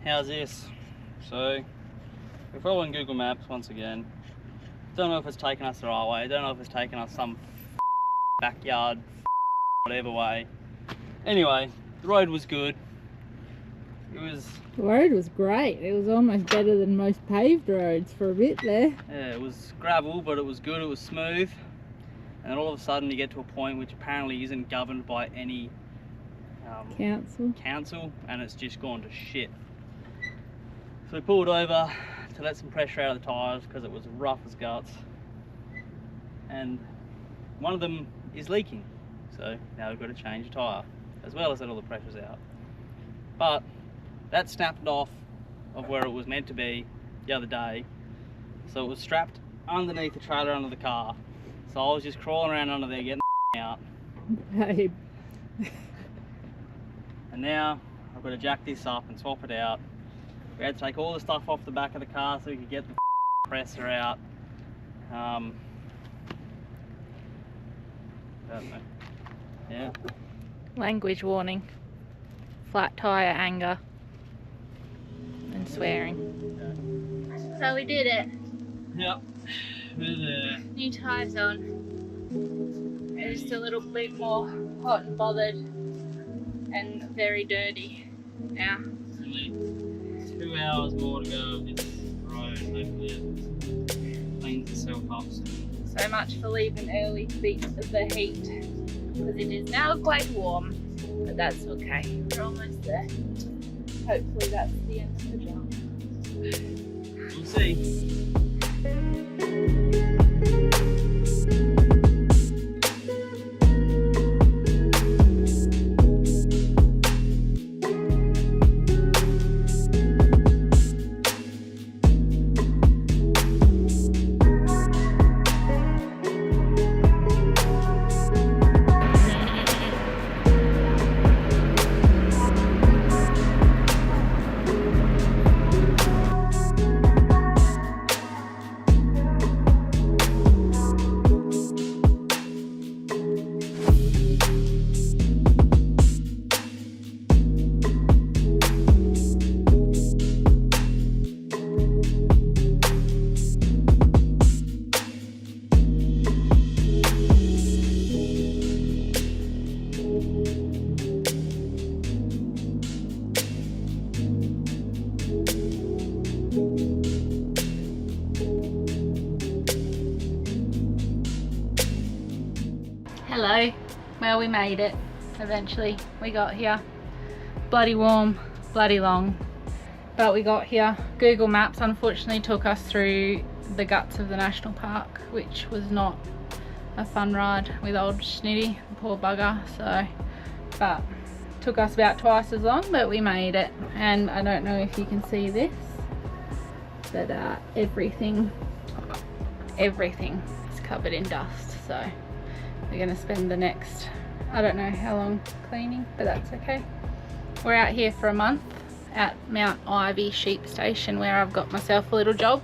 how's this? So we're following Google Maps once again. Don't know if it's taking us the right way. Don't know if it's taking us some backyard whatever way. Anyway, the road was good. The road was great. It was almost better than most paved roads for a bit there. Yeah, it was gravel, but it was good. It was smooth. And then all of a sudden you get to a point which apparently isn't governed by any council, and it's just gone to shit. So we pulled over to let some pressure out of the tyres because it was rough as guts, and one of them is leaking, so now we've got to change the tyre as well as let all the pressures out. But that snapped off of where it was meant to be the other day, so it was strapped underneath the trailer under the car, so I was just crawling around under there getting the out. Babe. And now I've got to jack this up and swap it out. We had to take all the stuff off the back of the car so we could get the compressor out. I don't know. Yeah. Language warning. Flat tyre anger. And swearing. Okay. So we did it. Yep. New tyres on. It's just a little bit more hot and bothered and very dirty now. Only 2 hours more to go of this road. Hopefully it cleans itself up. So much for leaving early to beat the heat, because it is now quite warm, but that's okay. We're almost there. Hopefully that's the end of the job. We'll see. Hello. Well, we made it. Eventually we got here. Bloody warm, bloody long, but we got here. Google Maps unfortunately took us through the guts of the national park, which was not a fun ride with old Schnitty, the poor bugger. So, but took us about twice as long, but we made it. And I don't know if you can see this, but everything is covered in dust. So we're gonna spend the next, I don't know how long cleaning, but that's okay. We're out here for a month at Mt Ive Sheep Station, where I've got myself a little job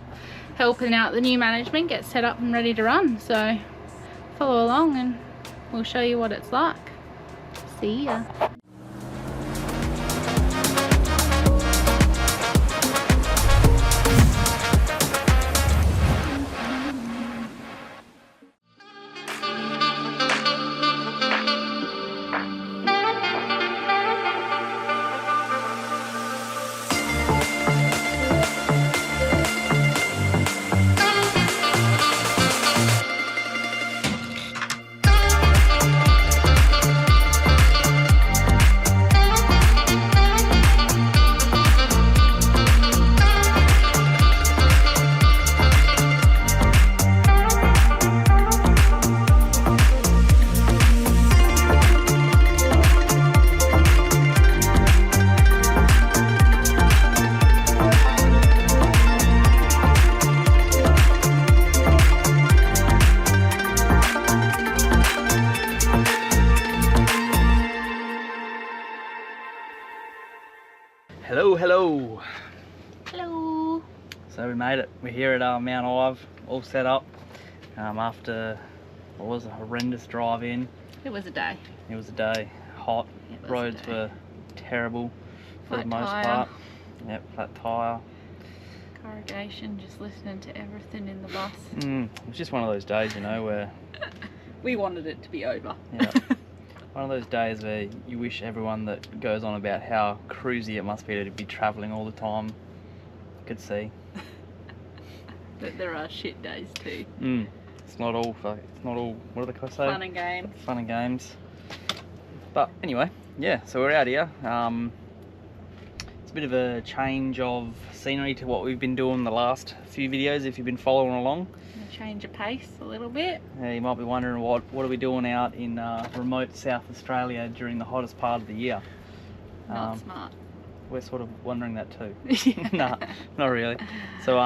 helping out the new management get set up and ready to run. So follow along and we'll show you what it's like. See ya. Hello. Hello. So we made it. We're here at Mount Ive, all set up after what was a horrendous drive in. It was a day. It was a day. Hot. Roads were terrible for the most part. Yep, flat tyre. Corrugation, just listening to everything in the bus. It's just one of those days, you know, where... We wanted it to be over. Yeah. One of those days where you wish everyone that goes on about how cruisy it must be to be travelling all the time could see. But there are shit days too. It's not all, what do they say? Fun and games. Fun and games. But anyway, yeah, so we're out here. It's a bit of a change of scenery to what we've been doing the last few videos if you've been following along. Change of pace a little bit. You might be wondering what are we doing out in remote South Australia during the hottest part of the year. Not smart. We're sort of wondering that too. Nah, not really. So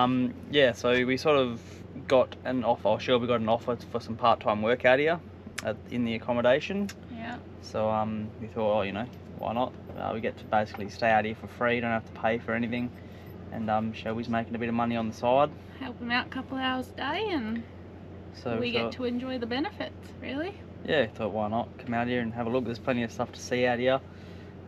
yeah, so we sort of got an offer, we got an offer for some part-time work out here in the accommodation. Yeah. So we thought, oh, you know, why not? We get to basically stay out here for free, don't have to pay for anything. And Shelby's making a bit of money on the side. Help him out a couple hours a day, and so we get to enjoy the benefits, really. Yeah, thought why not? Come out here and have a look. There's plenty of stuff to see out here.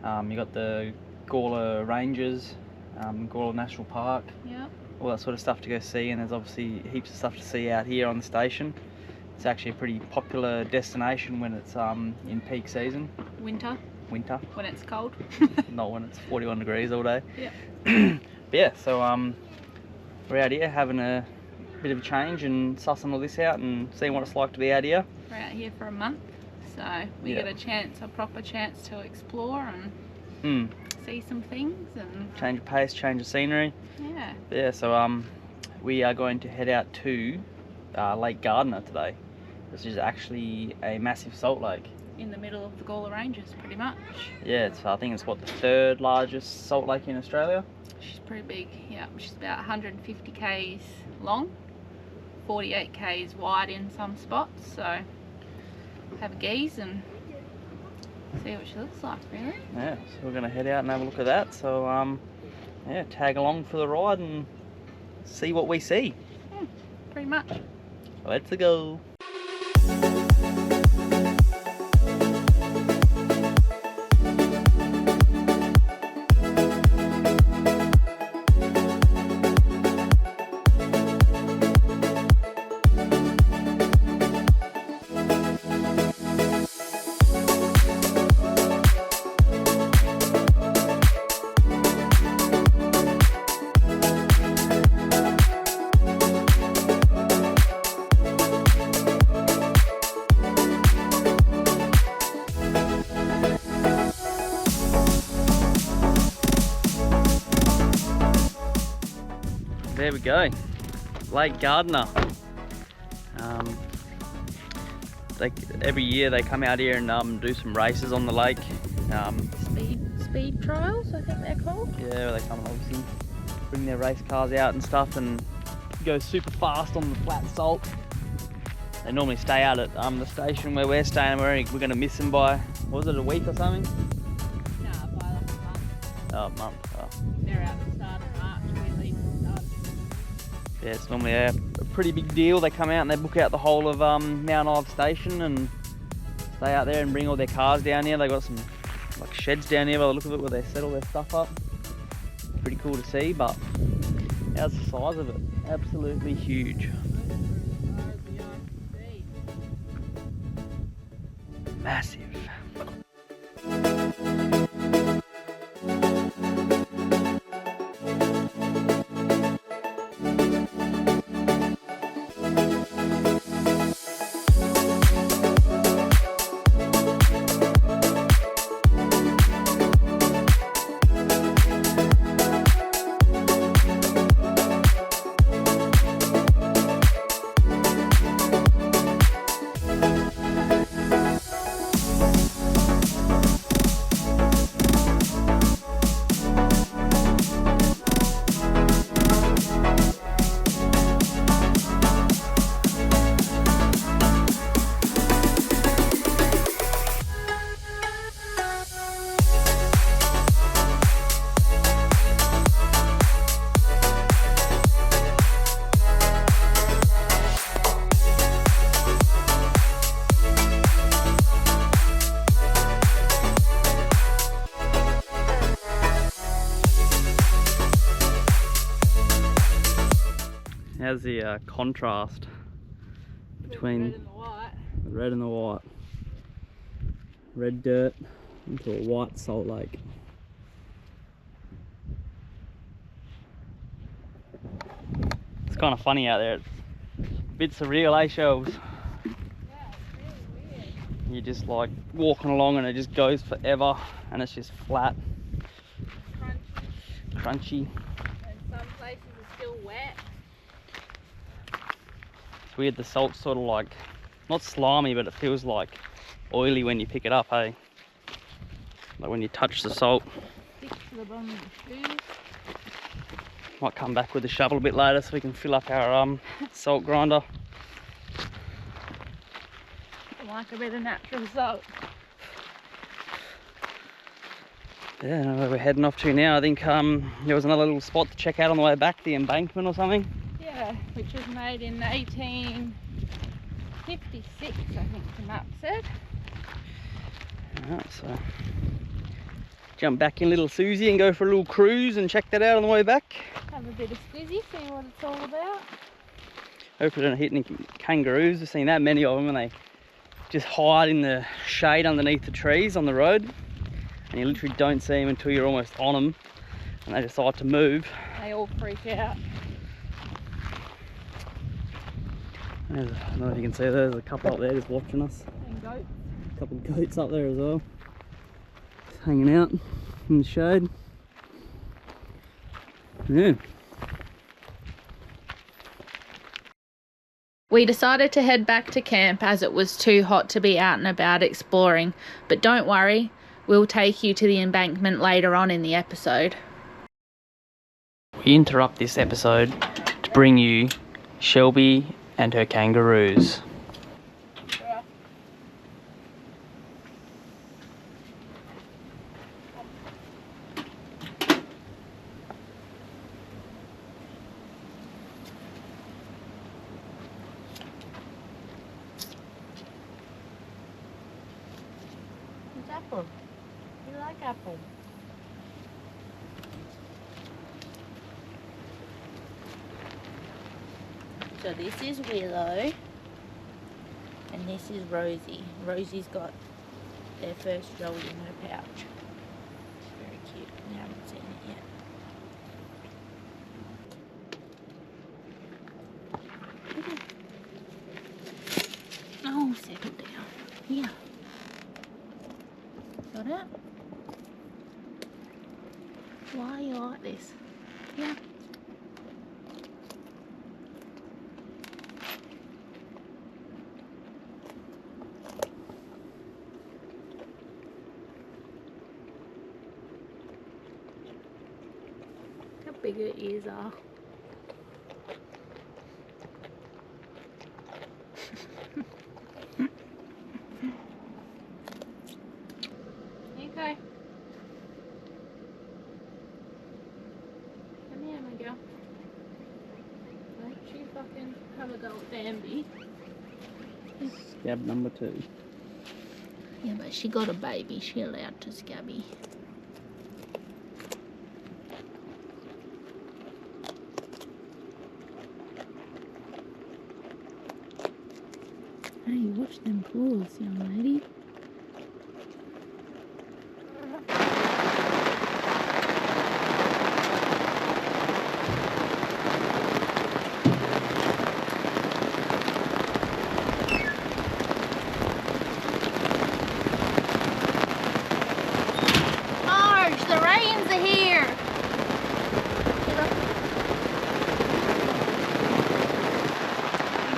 You got the Gawler Ranges, Gawler National Park. Yeah. All that sort of stuff to go see, and there's obviously heaps of stuff to see out here on the station. It's actually a pretty popular destination when it's in peak season. Winter. When it's cold. Not when it's 41 degrees all day. Yeah. But yeah, so we're out here having a bit of a change and sussing all this out and seeing what it's like to be out here. We're out here for a month, so we get a proper chance to explore and see some things and change of pace, change of scenery. Yeah. But yeah, so we are going to head out to Lake Gardner today, which is actually a massive salt lake. In the middle of the Gawler Ranges, pretty much. Yeah, I think it's what, the 3rd largest salt lake in Australia? She's pretty big, yeah. She's about 150 k's long, 48 k's wide in some spots, so have a gaze and see what she looks like, really. Yeah, so we're going to head out and have a look at that, so yeah, tag along for the ride and see what we see. Pretty much. Let's go. There we go, Lake Gardner. Every year they come out here and do some races on the lake. Speed trials, I think they're called. Yeah, they come and obviously bring their race cars out and stuff and go super fast on the flat salt. They normally stay out at the station where we're staying. We're going to miss them by, what was it, a week or something? No, by like a month. Oh, a month. Oh. They're out at the start of March, we leave at the start of June. Yeah, it's normally a pretty big deal. They come out and they book out the whole of Mt Ive Station and stay out there and bring all their cars down here. They got some like sheds down here by the look of it where they set all their stuff up. Pretty cool to see, but how's the size of it? Absolutely huge. Massive. how's the contrast between the red and the white? the red and the white? Red dirt into a white salt lake. It's kind of funny out there. It's a bit surreal, eh, Shelves? Yeah, it's really weird. You're just like walking along and it just goes forever and it's just flat. Crunchy. And some places are still wet. It's weird, the salt's sort of like, not slimy, but it feels like oily when you pick it up, hey? Like when you touch the salt. Stick to the bottom of the shoes. Might come back with a shovel a bit later so we can fill up our salt grinder. I like a bit of natural salt. Yeah, I don't know where we're heading off to now. I think there was another little spot to check out on the way back, the embankment or something. Yeah, which was made in 1856, I think the map said. Alright, so jump back in little Susie and go for a little cruise and check that out on the way back. Have a bit of squizzy, see what it's all about. Hopefully don't hit any kangaroos. We've seen that many of them and they just hide in the shade underneath the trees on the road. And you literally don't see them until you're almost on them and they decide to move. They all freak out. I don't know if you can see, there's a couple up there just watching us. And goats. A couple of goats up there as well. Just hanging out in the shade. Yeah. We decided to head back to camp as it was too hot to be out and about exploring, but don't worry, we'll take you to the embankment later on in the episode. We interrupt this episode to bring you Shelby and her kangaroos. It's apple. You like apple? So this is Willow, and this is Rosie. Rosie's got their first joey in her pouch. Very cute. I haven't seen it yet. Oh, settle down. Here. Got it? Why are you like this? Yeah. How big her ears are. Okay. Come here, my girl. Don't you fucking have a go at Bambi. Scab number 2. Yeah, but she got a baby. She allowed to scabby. Hey, watch them claws, young lady. Marge, the rains are here.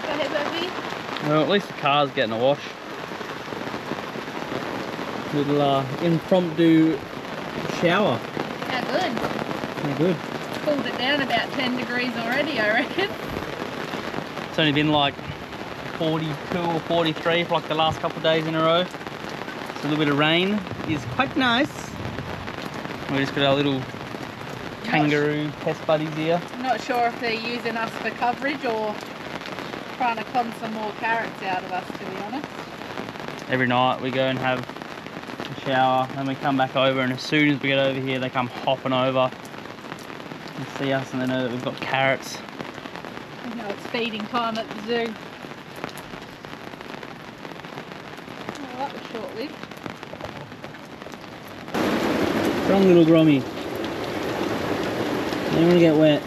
Go ahead, baby. Well, at least the car's getting a wash. Little impromptu shower. How good. How good. Cooled it down about 10 degrees already, I reckon. It's only been like 42 or 43 for like the last couple of days in a row. So a little bit of rain is quite nice. We just got our little kangaroo pest buddies here. I'm not sure if they're using us for coverage or trying to con some more carrots out of us, to be honest. Every night we go and have a shower, then we come back over, and as soon as we get over here they come hopping over and see us, and they know that we've got carrots. I know it's feeding time at the zoo. Oh, that was short-lived. Strong little grommy. Don't want to get wet.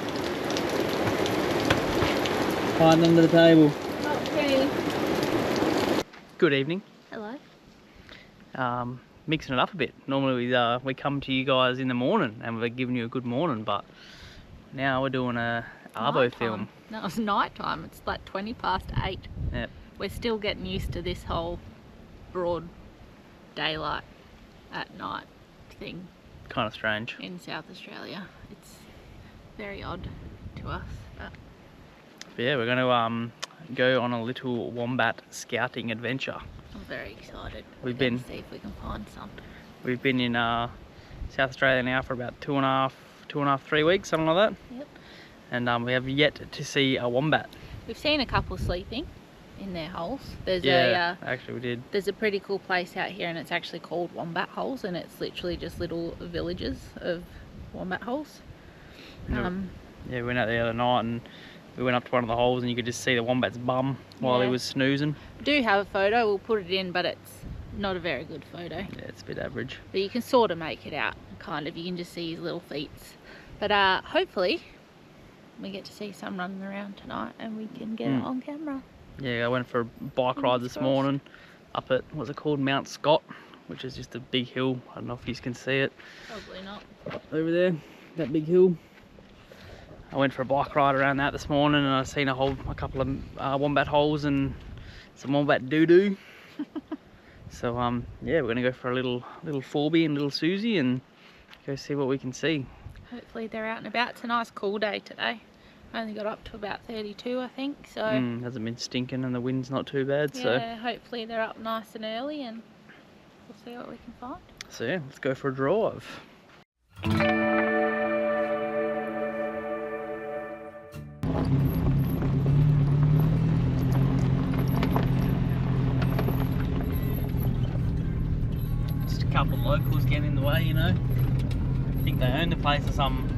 Hiding under the table. Okay. Good evening. Hello. Mixing it up a bit. Normally we come to you guys in the morning and we're giving you a good morning, but now we're doing a arbo film. No, it's night time. It's like 8:20. Yep. We're still getting used to this whole broad daylight at night thing Kind of strange. in South Australia. It's very odd to us. But Yeah, we're going to go on a little wombat scouting adventure. I'm very excited. We've We're been- gonna see if we can find some. We've been in South Australia now for about 2.5, 3 weeks, something like that. Yep. And we have yet to see a wombat. We've seen a couple sleeping in their holes. There's Yeah, actually we did. there's a pretty cool place out here, and it's actually called Wombat Holes, and it's literally just little villages of wombat holes. Yeah, we went out the other night and we went up to one of the holes and you could just see the wombat's bum while he Yeah. was snoozing. We do have a photo. We'll put it in, but it's not a very good photo. Yeah, it's a bit average. But you can sort of make it out, kind of. You can just see his little feet. But hopefully we get to see some running around tonight and we can get it on camera. Yeah, I went for a bike ride this crossed. morning up at, what's it called, Mount Scott, which is just a big hill. I don't know if you can see it. Probably not. Over there, that big hill. I went for a bike ride around that this morning and I've seen a couple of wombat holes and some wombat doo-doo. So yeah, we're gonna go for a little Forby and little Susie and go see what we can see. Hopefully they're out and about. It's a nice cool day today. Only got up to about 32, I think. So Hasn't been stinking and the wind's not too bad. yeah, hopefully they're up nice and early and we'll see what we can find. So yeah, let's go for a drive. Just a couple of locals getting in the way, you know. I think they own the place or something.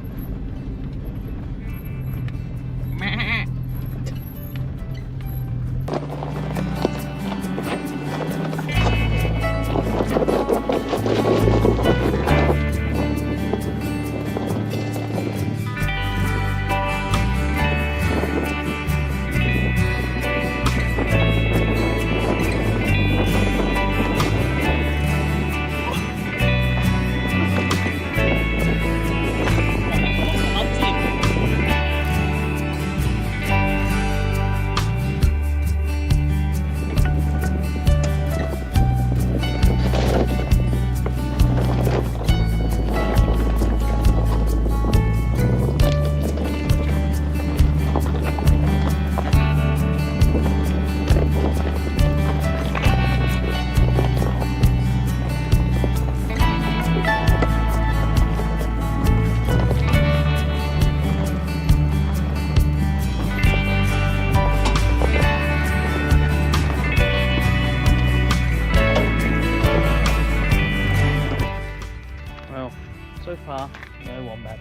So far, no wombat.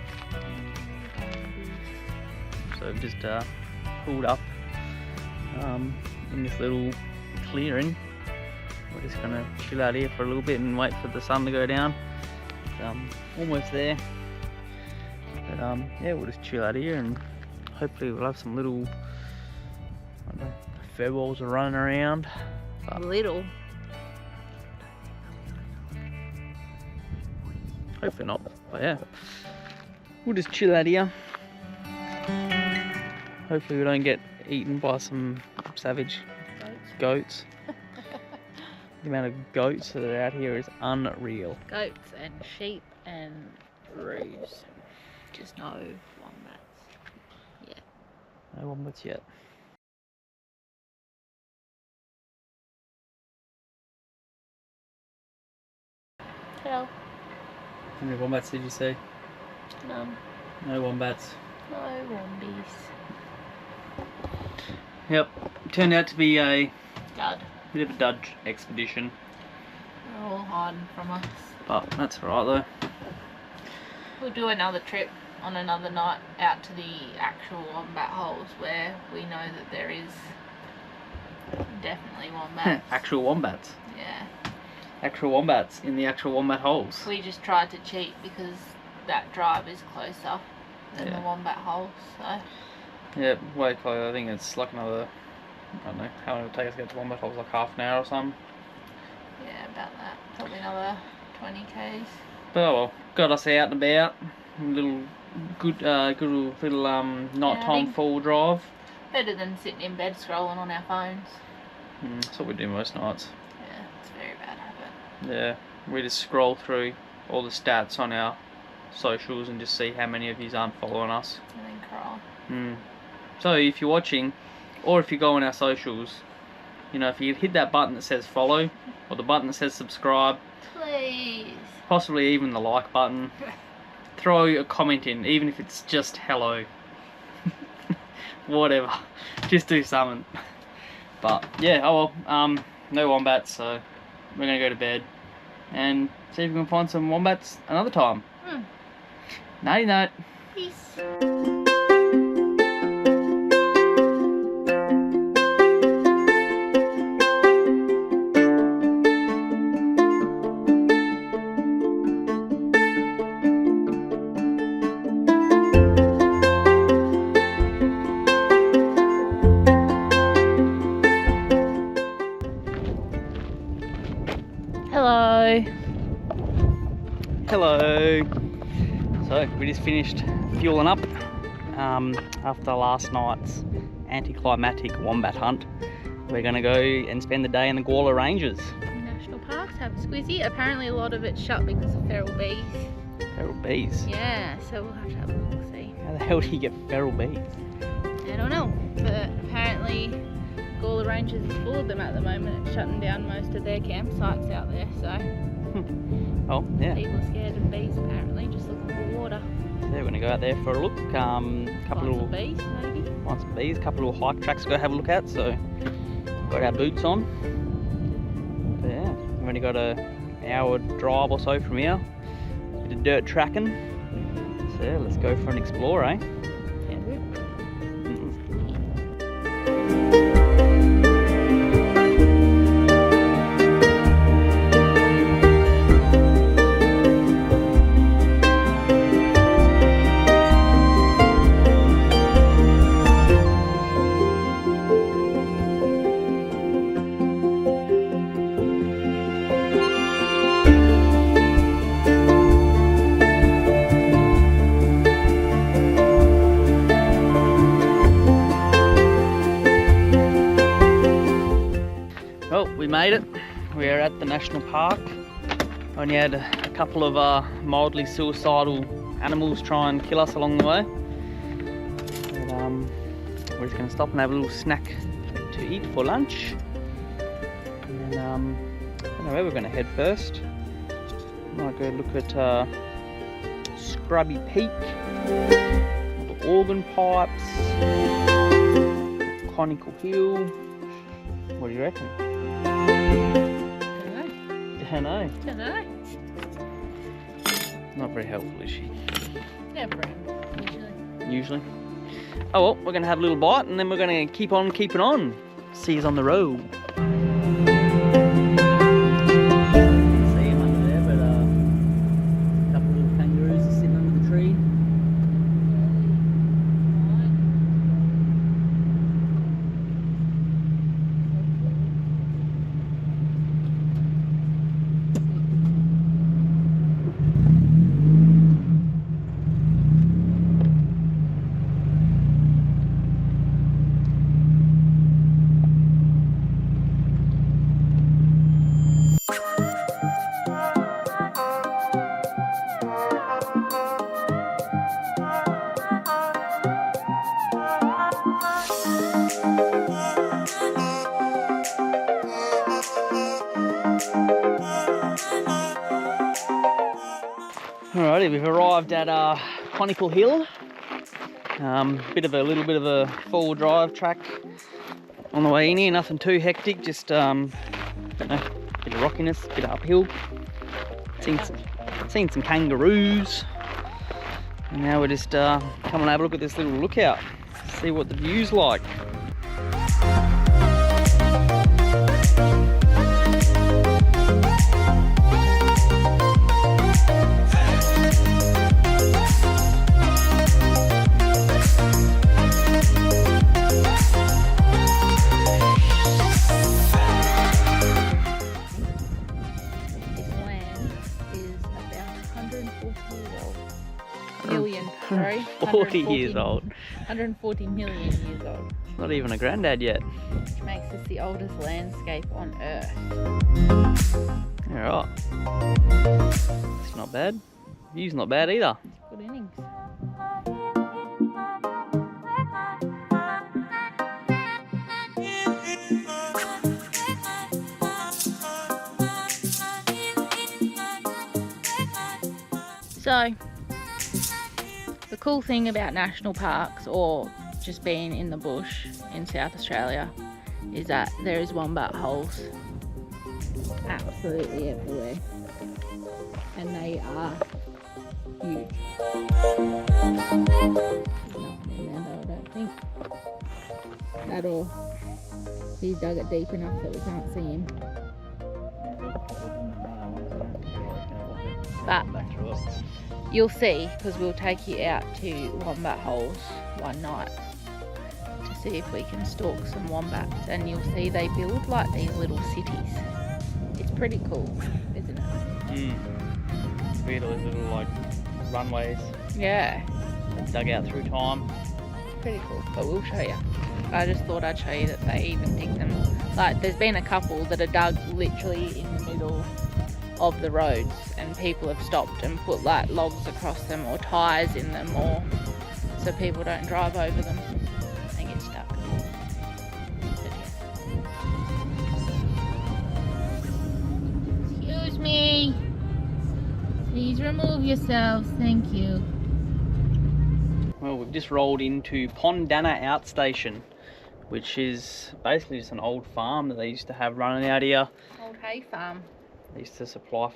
So we've just pulled up in this little clearing. We're just gonna chill out here for a little bit and wait for the sun to go down. It's almost there. But yeah, we'll just chill out here and hopefully we'll have some little, I don't know, furballs are running around. But Little. hopefully not, but yeah, we'll just chill out here. Hopefully we don't get eaten by some savage goats. The amount of goats that are out here is unreal. Goats and sheep and roos. Just no wombats. Yeah. No wombats yet. Hell. How many wombats did you see? None. No wombats. No wombies. Yep, turned out to be a Dud. bit of a dud expedition, They're all hiding from us. but that's alright though. We'll do another trip on another night out to the actual wombat holes where we know that there is definitely wombats. Actual wombats. Yeah. Actual wombats in the actual wombat holes. We just tried to cheat because that drive is closer than the wombat holes, so. Yeah, way closer. I think it's like another, I don't know, how long it would take us to get to wombat holes, like half an hour or something. Yeah, about that. Probably another 20 k's. But oh well, got us out and about. A little good little nighttime four-wheel drive. Better than sitting in bed scrolling on our phones. That's what we do most nights. Yeah, it's a very bad habit. Yeah, we just scroll through all the stats on our socials and just see how many of you aren't following us. And then cry. So if you're watching, or if you go on our socials, you know, if you hit that button that says follow, or the button that says subscribe, please, possibly even the like button, throw a comment in, even if it's just hello. Whatever, just do something. But yeah, oh well, no wombats, so we're gonna go to bed and see if we can find some wombats another time. Nighty night. Peace. Hello. Hello. So we just finished fueling up after last night's anticlimactic wombat hunt. We're going to go and spend the day in the Gawler Ranges. National Parks, have a squizzy. Apparently a lot of it's shut because of feral bees. Feral bees? Yeah, so we'll have to have a look, see. How the hell do you get feral bees? I don't know, but apparently Gawler Ranges is full of them at the moment. It's shutting down most of their campsites out there, so. Oh, yeah. People are scared of bees apparently, just looking for water. Yeah, we're going to go out there for a look. Find some bees, maybe. Find some bees, a couple of little hike tracks to go have a look at, so got our boots on. But yeah, we've only got an hour drive or so from here. Bit of dirt tracking. So yeah, let's go for an explore, eh? Well, we made it. We're at the national park. Only had a couple of mildly suicidal animals try and kill us along the way. But, we're just going to stop and have a little snack to eat for lunch. And then, I don't know where we're going to head first. Might go look at Scrubby Peak, the organ pipes, Conical Hill. What do you reckon? Don't know. Not very helpful, is she? Never, Usually. Oh well, we're going to have a little bite and then we're going to keep on keeping on. See you on the road. See him under there, but a couple of little kangaroos are sitting under the tree. Alrighty, we've arrived at Conical Hill. Little bit of a four-wheel drive track on the way in here. Nothing too hectic, just don't know, bit of rockiness, bit of uphill. Seen some kangaroos. And now we're just coming and have a look at this little lookout, see what the view's like. Million, sorry. 40 years old. 140 million years old. It's not even a granddad yet. Which makes this the oldest landscape on Earth. Alright. It's not bad. View's not bad either. Good innings. So, the cool thing about national parks or just being in the bush in South Australia is that there is wombat holes absolutely everywhere, and they are huge. There's nothing in there though, I don't think. At all. He's dug it deep enough that we can't see him. But you'll see, because we'll take you out to wombat holes one night to see if we can stalk some wombats, and you'll see they build like these little cities. It's pretty cool, isn't it? It's weird, all these little like runways. Yeah. Dug out through time. Pretty cool, but we'll show you. I just thought I'd show you that they even dig them. Like, there's been a couple that are dug literally in the middle of the roads, and people have stopped and put like logs across them or tyres in them, or so people don't drive over them and get stuck. Excuse me, please remove yourselves, thank you. Well, we've just rolled into Pondana Outstation, which is basically just an old farm that they used to have running out here. Old hay farm. They used to supply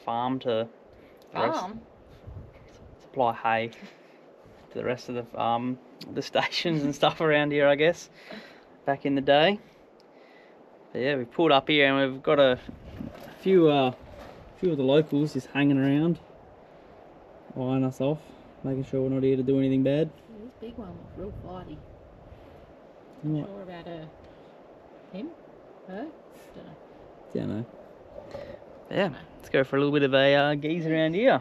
supply hay to the rest of the stations and stuff around here, I guess, back in the day. But yeah, we've pulled up here and we've got a few of the locals just hanging around, eyeing us off, making sure we're not here to do anything bad. This big one was real flighty. Not sure about him? Her? Don't know. Yeah, let's go for a little bit of a geeze around here.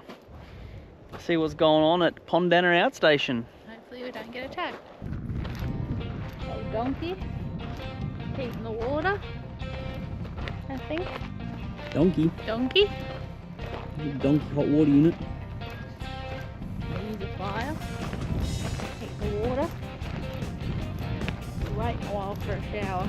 See what's going on at Pondana Outstation. Hopefully we don't get attacked. Old donkey. He's in the water, I think. Donkey? Donkey. Donkey hot water unit. Use a fire. Heat the water. Wait a while for a shower.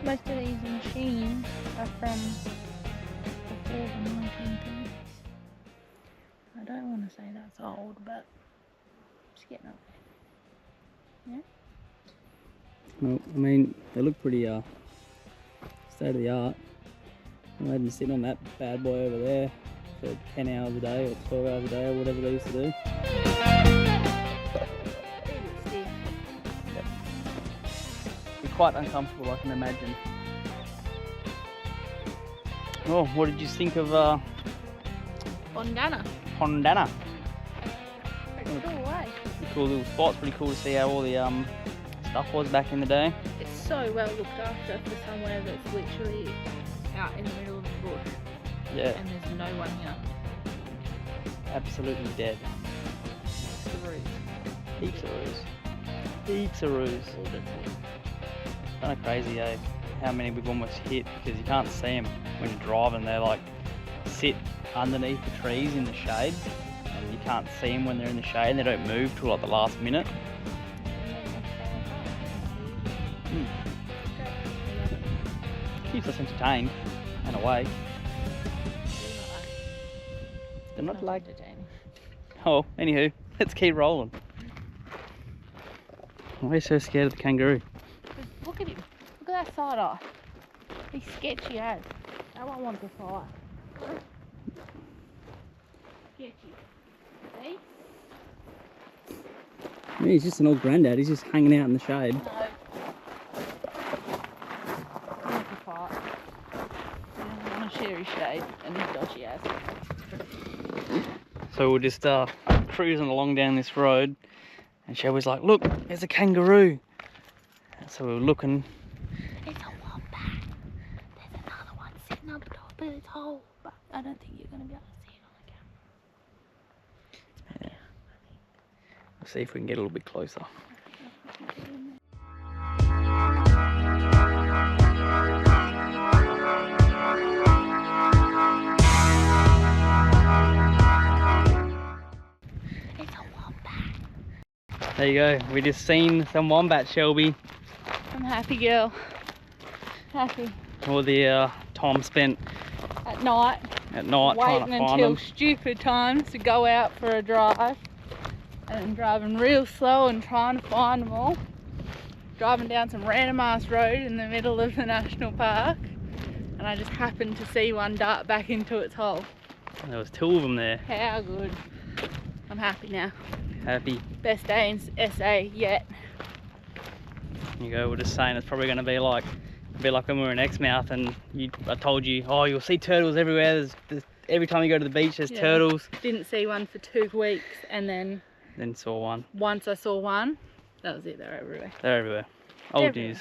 Most of these machines are from before the 1930s. I don't want to say that's old, but it's getting up there. Yeah? Well, I mean, they look pretty state of the art. Imagine sitting on that bad boy over there for 10 hours a day or 12 hours a day or whatever they used to do. Quite uncomfortable, I can imagine. Oh, what did you think of Pondana. Pondana? Pretty cool, eh? Pretty cool little spot. It's pretty cool to see how all the stuff was back in the day. It's so well looked after for somewhere that's literally out in the middle of the bush. Yeah. And there's no one here. Absolutely dead. It's a ruse. Heaps of ruse. Heaps of ruse. Kind of crazy, eh? How many we've almost hit, because you can't see them when you're driving. They like sit underneath the trees in the shade, and you can't see them when they're in the shade and they don't move till like the last minute. Keeps us entertained and awake. They're not like entertaining. Oh, anywho, let's keep rolling. Why are you so scared of the kangaroo? Look at him. Look at that side eye. He's sketchy as. That one wants to fight. Sketchy. See? Yeah, he's just an old granddad. He's just hanging out in the shade. No. He wants to fight. He doesn't want to share his shade and his dodgy ass. So we're just cruising along down this road, and Shelby's like, look, there's a kangaroo. And so we were looking. There's a wombat. There's another one sitting up top of this hole, but I don't think you're going to be able to see it on the camera. Yeah. Let's see if we can get a little bit closer. There you go, we just seen some wombats, Shelby. I'm a happy girl. Happy. All the time spent At night trying to waiting find until them. stupid times to go out for a drive, and driving real slow and trying to find them all. Driving down some random ass road in the middle of the national park, and I just happened to see one dart back into its hole. There was 2 of them there. How good. I'm happy now. Happy. Best day in SA yet. You go, we're just saying it's probably going to be like when we were in Exmouth and I told you, oh, you'll see turtles everywhere. There's every time you go to the beach, there's turtles. Didn't see one for 2 weeks, and then saw one. once I saw one, that was it. They're everywhere. They're everywhere. Old news.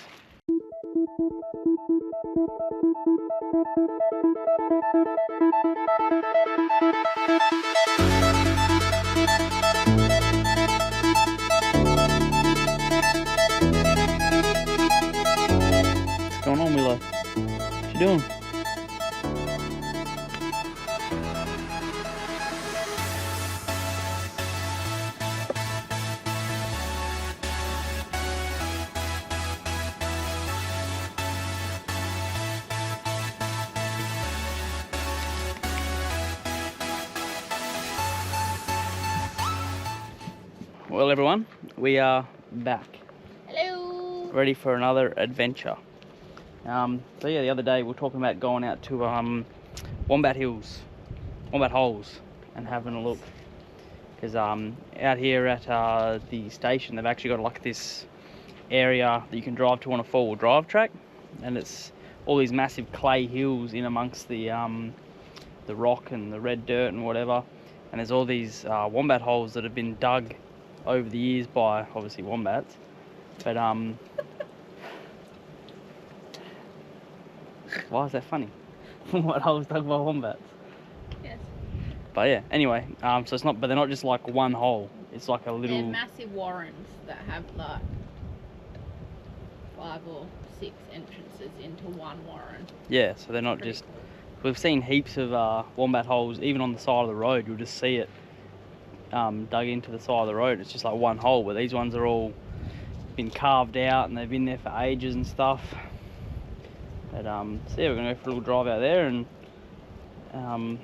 What's going on, Willow? What you doing? Well, everyone, we are back. Hello. Ready for another adventure. So yeah, the other day we were talking about going out to Wombat Holes, and having a look. Because out here at the station, they've actually got like this area that you can drive to on a 4-wheel drive track, and it's all these massive clay hills in amongst the rock and the red dirt and whatever. And there's all these wombat holes that have been dug over the years by obviously wombats, but why is that funny? What holes dug by wombats? Yes. But yeah, anyway, so it's not, but they're not just like one hole. It's like a little. They're massive warrens that have like 5 or 6 entrances into one warren. Yeah, so they're not Pretty just. cool. We've seen heaps of wombat holes, even on the side of the road. You'll just see it dug into the side of the road. It's just like one hole, but these ones are all been carved out and they've been there for ages and stuff. But so yeah, we're gonna go for a little drive out there and See if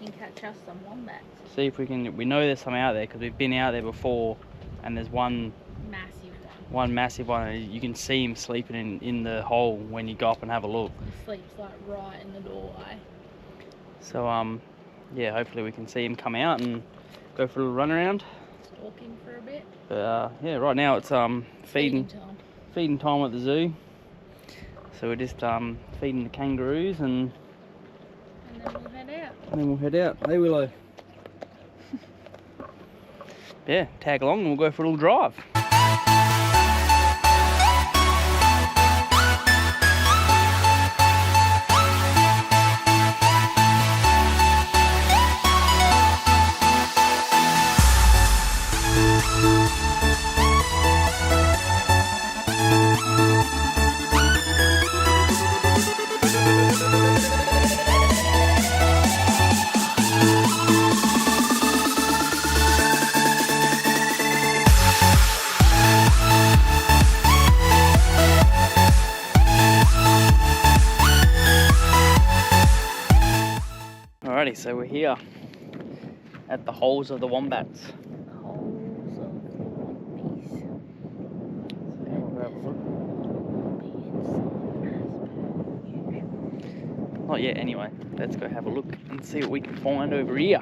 we can catch us some wombats. see if we can. We know there's some out there because we've been out there before, and there's one massive one, and you can see him sleeping in the hole when you go up and have a look. He sleeps like right in the doorway. So yeah, hopefully we can see him come out and go for a little run around. Stalking for a bit. But yeah, right now it's feeding time at the zoo. So we're just feeding the kangaroos and then we'll head out. And then we'll head out. Hey, Willow. Yeah, tag along and we'll go for a little drive. Alrighty, so we're here at the holes of the wombats. Holes of the wombies. So yeah, we'll go have a look. Not yet anyway. Let's go have a look and see what we can find over here.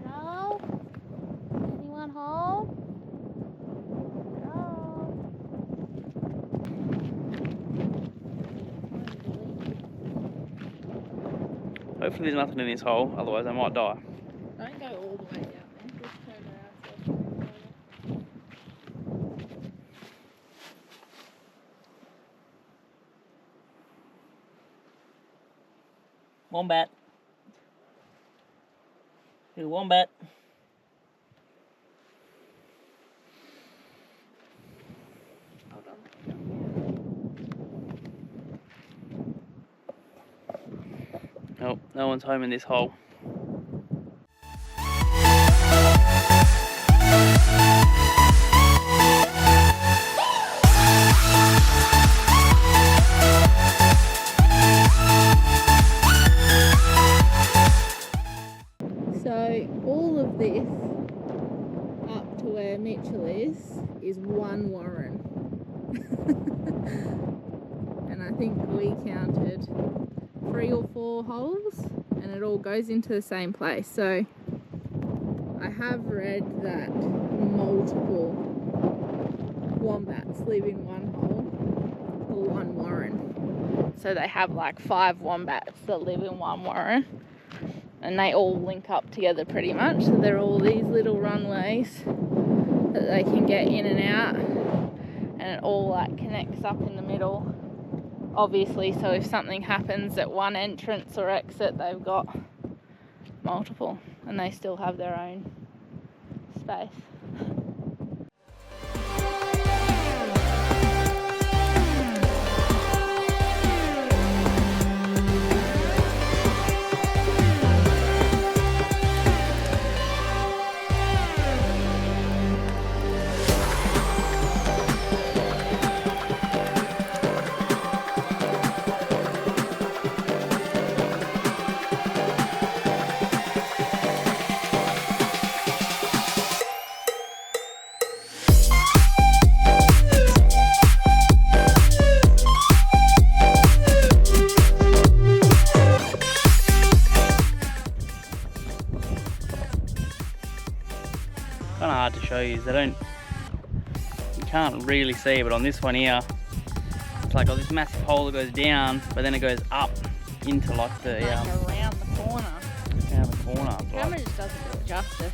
Hello? Anyone home? Hello? Hopefully there's nothing in this hole, otherwise I might die. Don't go all the way down then. Just turn around so Wombat. Little wombat. hold on. Nope, no one's home in this hole. So all of this up to where Mitchell is one warren. And I think we counted 3 or 4 holes and it all goes into the same place. So I have read that multiple wombats live in one hole or one warren. So they have like 5 wombats that live in one warren. And they all link up together pretty much, so they're all these little runways that they can get in and out, and it all like connects up in the middle, obviously, so if something happens at one entrance or exit, they've got multiple and they still have their own space. Kind of hard to show you, you can't really see, but on this one here, it's like got this massive hole that goes down, but then it goes up into like the around the corner. Around the corner. The camera just doesn't do it justice.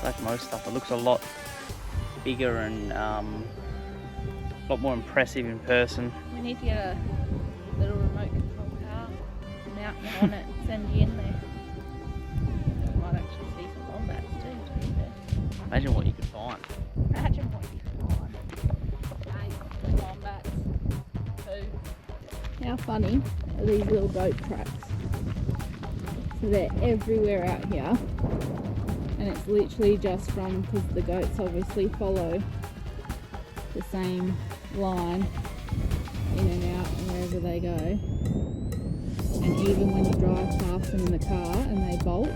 Like most stuff, it looks a lot bigger and a lot more impressive in person. We need to get a little remote control car, mount you on it, and send you in there. We might actually see some wombats too, to be fair. Imagine what you could find. Imagine what you could find. 8 wombats, 2. How funny are these little goat tracks? So they're everywhere out here. And it's literally just from, because the goats obviously follow the same line in and out and wherever they go. And even when you drive past them in the car and they bolt,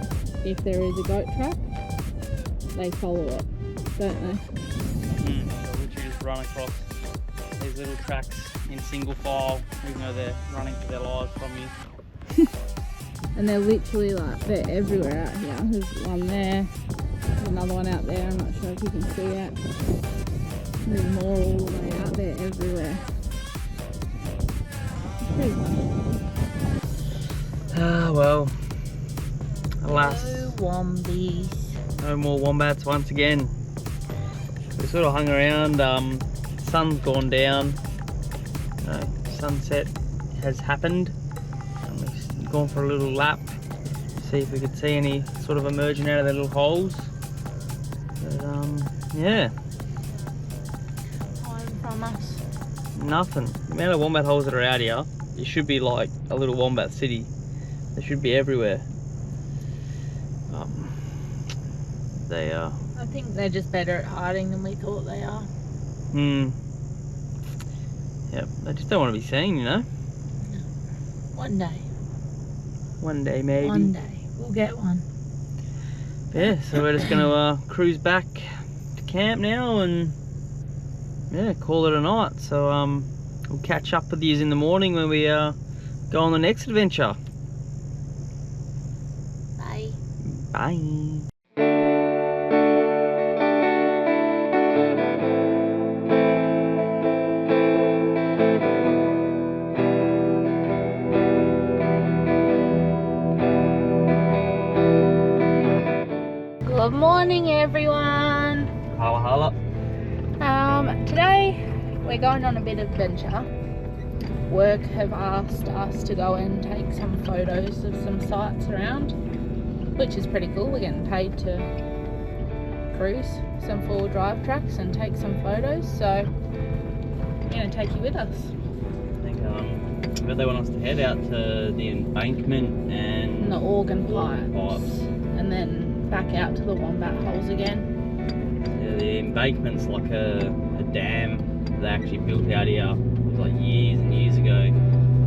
if there is a goat track, they follow it, don't they? They'll literally just run across these little tracks in single file, even though they're running for their lives from you. And they're literally like, they're everywhere out here. There's one there, there's another one out there, I'm not sure if you can see it. There's more all the way out there, everywhere. Pretty funny. Ah, well, alas. No wombies. No more wombats once again. We sort of hung around, sun's gone down, sunset has happened, and we've gone for a little lap to see if we could see any sort of emerging out of their little holes. But yeah. Home from us. Nothing. The amount of wombat holes that are out here, it should be like a little wombat city. They should be everywhere. They I think they're just better at hiding than we thought they are. Yep, they just don't want to be seen, you know? One day. One day, maybe. One day. We'll get one. Yeah, so we're just going to cruise back to camp now and yeah, call it a night. So we'll catch up with you in the morning when we go on the next adventure. Bye. Bye. Good morning, everyone. Holla holla. Today we're going on a bit of adventure. Work have asked us to go and take some photos of some sites around, which is pretty cool. We're getting paid to cruise some 4-wheel drive tracks and take some photos, so I'm going to take you with us. I think they want us to head out to the embankment and the organ pipes, and then back out to the Wombat holes again. Yeah, the embankment's like a dam they actually built out here. It was like years and years ago. I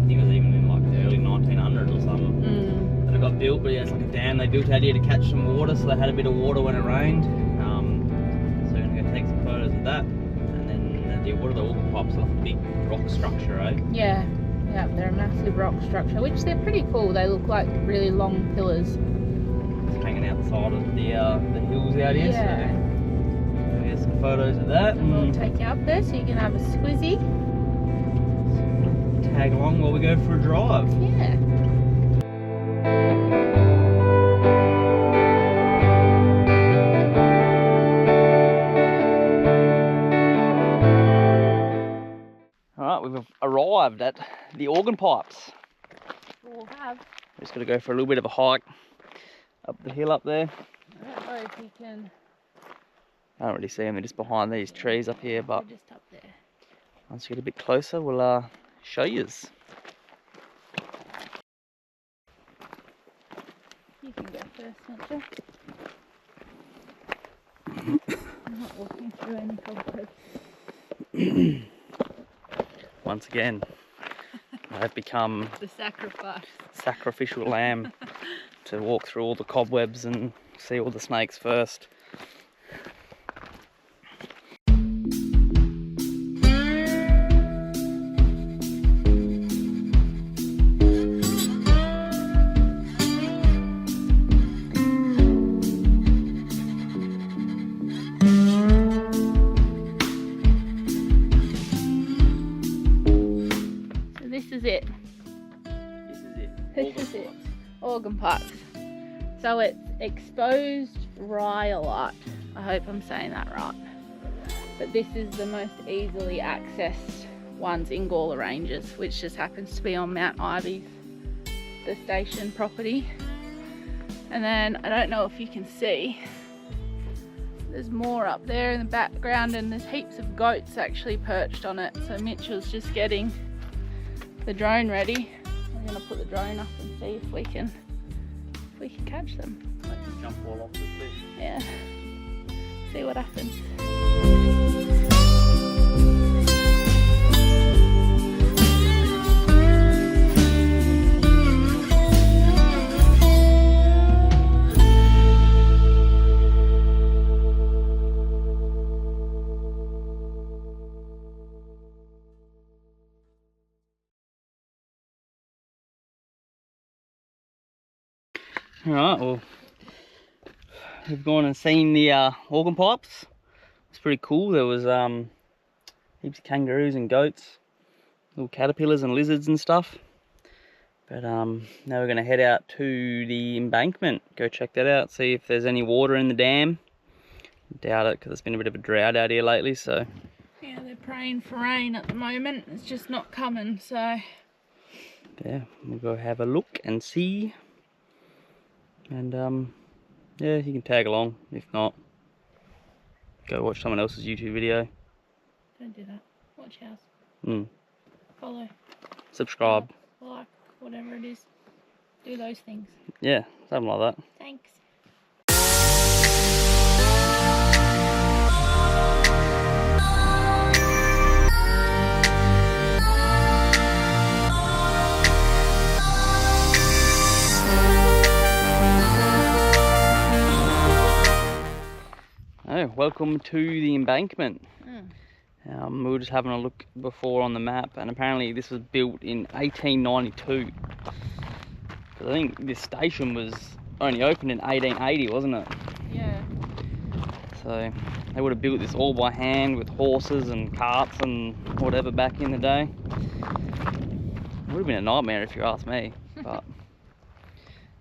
think it was even in like the early 1900s or something. That it got built, but yeah, it's like a dam they built out here to catch some water, so they had a bit of water when it rained. So we're gonna go take some photos of that, and then what are the organ pipes? Like a big rock structure, right? Yeah, they're a massive rock structure, which they're pretty cool. They look like really long pillars. Hanging out the side of the hills out here, yeah. So we'll get some photos of that. And we'll take you up there so you can have a squizzy. Tag along while we go for a drive. Yeah. Alright, we've arrived at the organ pipes. We'll have. We're just going to go for a little bit of a hike up the hill up there. I don't know if you can. I don't really see them, they're just behind these trees up here, but They're just up there. once we get a bit closer, we'll show yous. You can go first, don't you? I'm not walking through any cobwebs. Once again, I've become The sacrifice. sacrificial lamb to walk through all the cobwebs and see all the snakes first. This is it. This is it. Organ pipes. So it's exposed rhyolite. I hope I'm saying that right. But this is the most easily accessed ones in Gawler Ranges, which just happens to be on Mt Ive, the station property. And then I don't know if you can see, there's more up there in the background, and there's heaps of goats actually perched on it. So Mitchell's just getting the drone ready. We're gonna put the drone up and see if we can catch them. They can jump all off the cliff. Yeah. See what happens. Alright, well, we've gone and seen the organ pipes. It's pretty cool. There was heaps of kangaroos and goats, little caterpillars and lizards and stuff. But now we're going to head out to the embankment, go check that out, see if there's any water in the dam. Doubt it, because it's been a bit of a drought out here lately, so. Yeah, they're praying for rain at the moment. It's just not coming, so. Yeah, we'll go have a look and see. And yeah, you can tag along. If not, go watch someone else's YouTube video. Don't do that. Watch ours. Follow. Subscribe. Like, whatever it is. Do those things. Yeah, something like that. Thanks. welcome to the embankment. We were just having a look before on the map, and apparently this was built in 1892. But I think this station was only opened in 1880, wasn't it? Yeah. So they would have built this all by hand with horses and carts and whatever back in the day. It would have been a nightmare if you ask me, but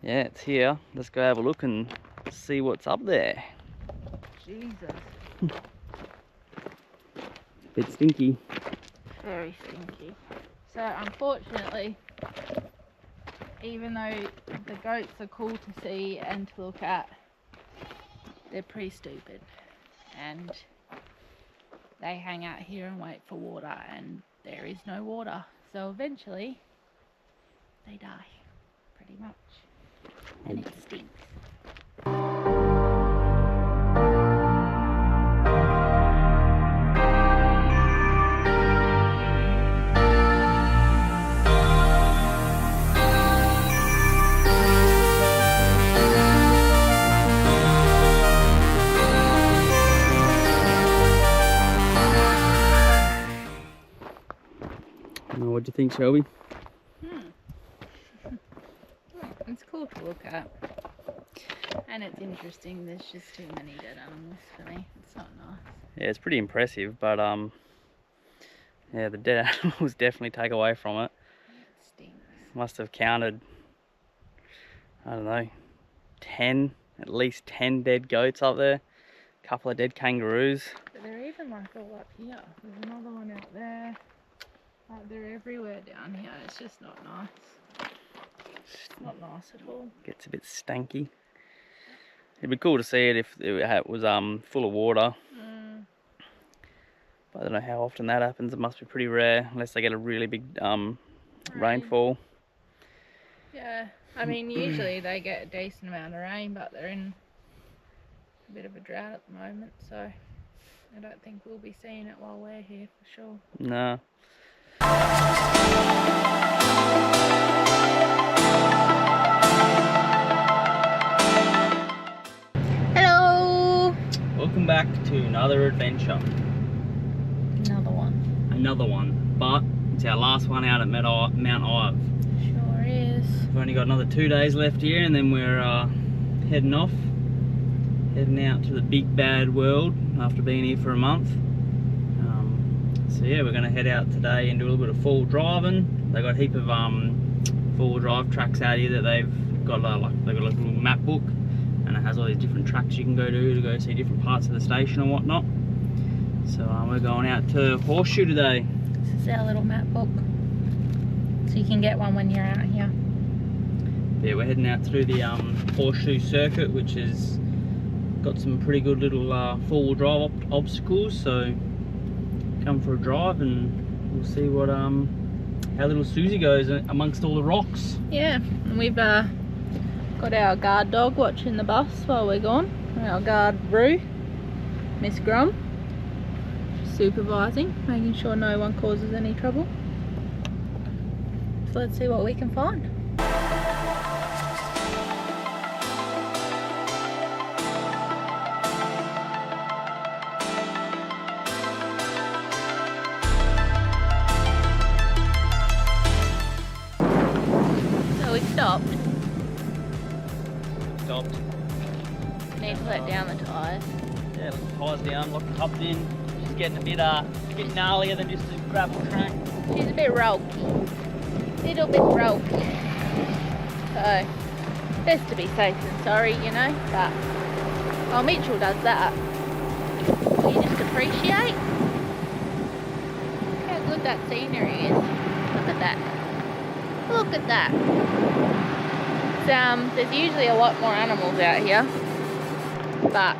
yeah, it's here. Let's go have a look and see what's up there. Jesus. Bit stinky. Very stinky. So unfortunately, even though the goats are cool to see and to look at, they're pretty stupid, and they hang out here and wait for water, and there is no water, so eventually they die, pretty much, and it stinks. What do you think, Shelby? It's cool to look at, and it's interesting. There's just too many dead animals for me. It's not nice. Yeah, it's pretty impressive, but yeah, the dead animals definitely take away from it. It stinks. Must have counted, I don't know, at least 10 dead goats up there. A couple of dead kangaroos. But they're even like all up here. There's another one out there. Like, they're everywhere down here. It's just not nice. It's not nice at all. Gets a bit stanky. It'd be cool to see it if it was full of water. But I don't know how often that happens. It must be pretty rare unless they get a really big rainfall. Yeah, I mean usually they get a decent amount of rain, but they're in a bit of a drought at the moment, so I don't think we'll be seeing it while we're here for sure. No. Hello! Welcome back to another adventure. Another one, but it's our last one out at Mount Ive. Sure is. We've only got another 2 days left here, and then we're heading off. Heading out to the big bad world after being here for a month. So yeah, we're going to head out today and do a little bit of four-wheel driving. They've got a heap of four-wheel drive tracks out here that they've got a little map book, and it has all these different tracks you can go to go see different parts of the station and whatnot. So we're going out to Horseshoe today. This is our little map book, so you can get one when you're out here. Yeah, we're heading out through the Horseshoe circuit, which has got some pretty good little four-wheel drive obstacles. So come for a drive and we'll see what how little Susie goes amongst all the rocks. Yeah, and we've got our guard dog watching the bus while we're gone. Our guard Roo, Miss Grum, supervising, making sure no one causes any trouble. So let's see what we can find. Stopped. Need to let down the tyres. Yeah, let the tyres down, lock the top in. She's getting a bit gnarlier than just a gravel track. She's a bit ropey. Little bit ropey. So, best to be safe than sorry, you know, but while Mitchell does that, you just appreciate how good that scenery is. Look at that. Look at that. There's usually a lot more animals out here, but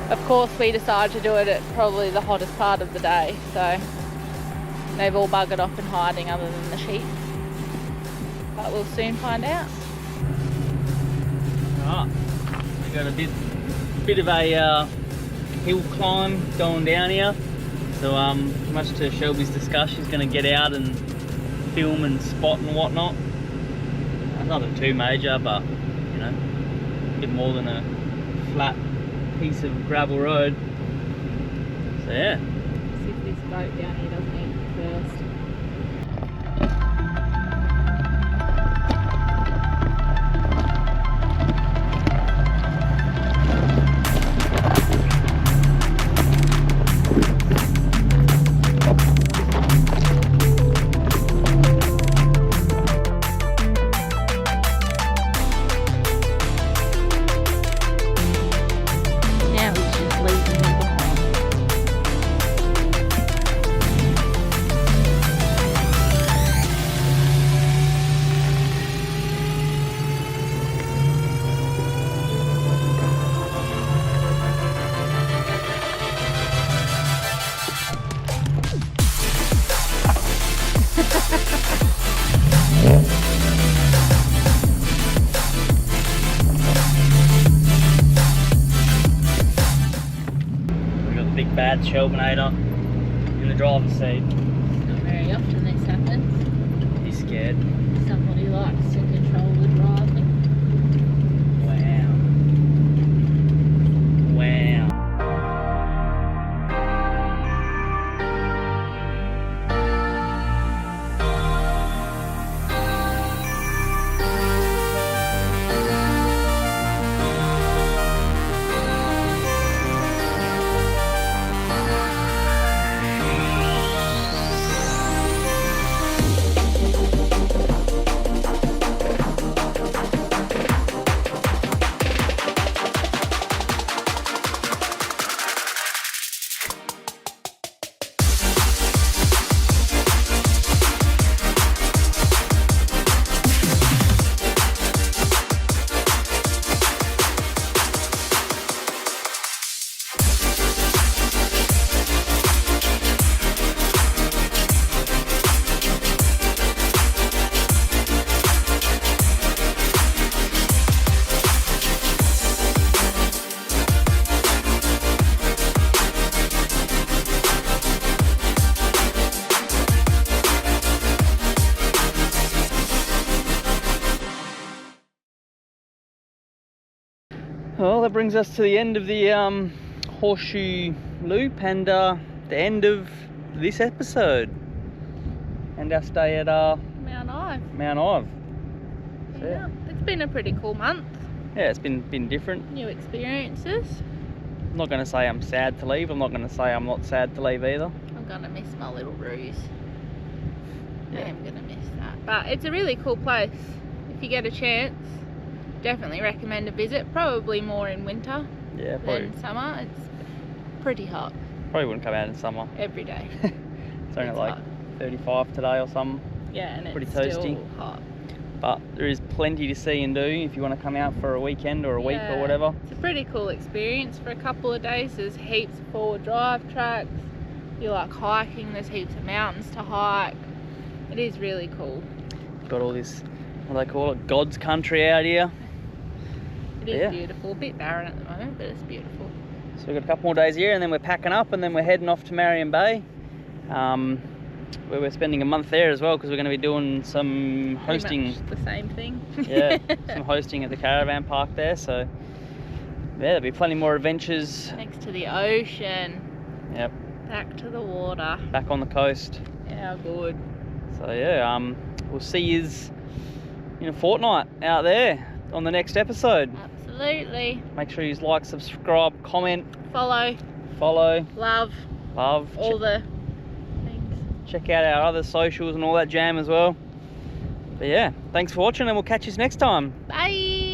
of course we decided to do it at probably the hottest part of the day, so they've all buggered off in hiding other than the sheep, but we'll soon find out. Alright, we've got a bit of a hill climb going down here, so much to Shelby's disgust, she's going to get out and film and spot and whatnot. Nothing too major, but you know, a bit more than a flat piece of gravel road. So yeah. See if this boat down here doesn't eat me first. Big bad Shelburnator in the driver's seat. Not very often this happens. He's scared. Somebody likes to control the driving. Wow. Wow. Well, that brings us to the end of the horseshoe loop and the end of this episode and our stay at Mt Ive. Mount Ive. So, Yeah, it's been a pretty cool month. yeah, it's been different. New experiences. I'm not going to say I'm sad to leave. I'm not going to say I'm not sad to leave either. I'm gonna miss my little ruse. I Yeah. am gonna miss that. But it's a really cool place. If you get a chance, definitely recommend a visit. Probably more in winter Yeah, probably than summer. It's pretty hot wouldn't come out in summer. every day. It's only It's like hot. 35 today or something. Yeah, and pretty it's toasty. still hot. But there is plenty to see and do if you want to come out for a weekend or a week or Yeah, whatever. It's a pretty cool experience for a couple of days. There's heaps of forward drive tracks. You like hiking, there's heaps of mountains to hike. It is really cool. Got all this, what do they call it, God's country out here. It is Yeah. beautiful. A bit barren at the moment, but it's beautiful. So we've got a couple more days here and then we're packing up and then we're heading off to Marion Bay. Where we're spending a month there as well because we're going to be doing some hosting. Pretty much the same thing. Yeah, some hosting at the caravan park there. So yeah, there'll be plenty more adventures. Next to the ocean. Yep, Back to the water. back on the coast. Yeah, good. So yeah, we'll see you in a fortnight out there on the next episode. Absolutely. Make sure you like, subscribe, comment, Follow, follow, love, love. all the things. Check out our other socials and all that jam as well. But yeah, thanks for watching and we'll catch you next time. Bye.